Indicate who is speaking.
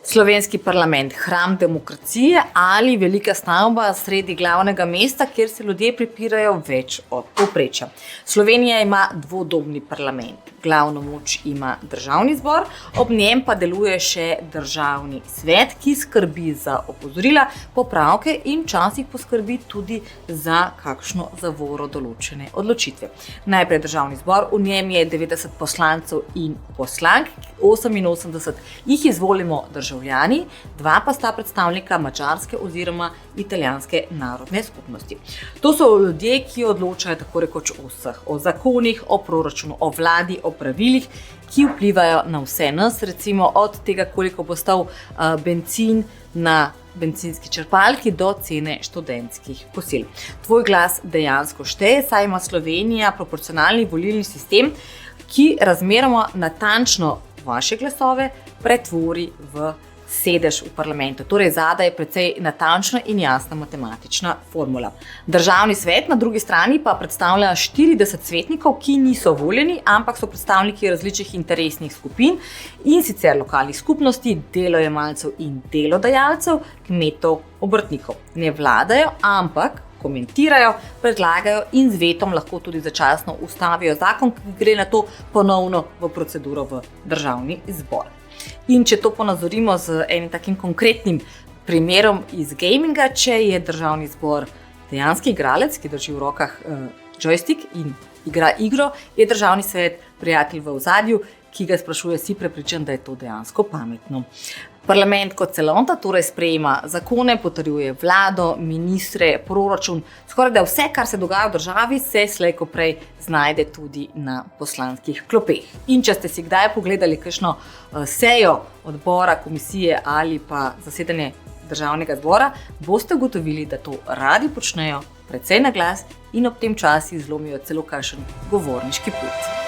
Speaker 1: Slovenski parlament, hram demokracije ali velika stavba sredi glavnega mesta, kjer se ljudje prepirajo več od povprečja. Slovenija ima dvodobni parlament. Glavno moč ima državni zbor, ob njem pa deluje še državni svet, ki skrbi za opozorila, popravke in včasih poskrbi tudi za kakšno zavoro določene odločitve. Najprej državni zbor, v njem je 90 poslancev in poslank, 88 jih izvolimo državljani, 2 pa sta predstavnika madžarske oziroma italijanske narodne skupnosti. To so ljudje, ki odločajo tako rekoč o vseh, o zakonih, o proračunu, o vladi, o pravilih, ki vplivajo na vse nas, recimo od tega, koliko bo stal bencin na bencinski črpalki do cene študentskih kosil. Tvoj glas dejansko šteje, saj ima Slovenija proporcionalni volilni sistem, ki razmeroma natančno vaše glasove pretvori v sedež v parlamentu. Torej, zadaj je precej natančna in jasna matematična formula. Državni svet na drugi strani pa predstavlja 40 svetnikov, ki niso voljeni, ampak so predstavniki različnih interesnih skupin in sicer lokalnih skupnosti, delojemalcev in delodajalcev, kmetov, obrtnikov. Ne vladajo, ampak komentirajo, predlagajo in z vetom lahko tudi začasno ustavijo zakon, ki gre na to ponovno v proceduro v državni zbor. In če to ponazorimo z enim takim konkretnim primerom iz gaminga, če je državni zbor dejanski igralec, ki drži v rokah joystick in igra igro, je državni svet prijatelj v ozadju, ki ga sprašuje, si prepričan, da je to dejansko pametno. Parlament kot celota torej sprejema zakone, potrjuje vlado, ministre, proračun, skoraj da vse, kar se dogaja v državi, se slej ko prej znajde tudi na poslanskih klopeh. In če ste si kdaj pogledali kakšno sejo odbora, komisije ali pa zasedanje državnega zbora, boste ugotovili, da to radi počnejo precej na glas in ob tem časi zlomijo celo kakšen govorniški pult.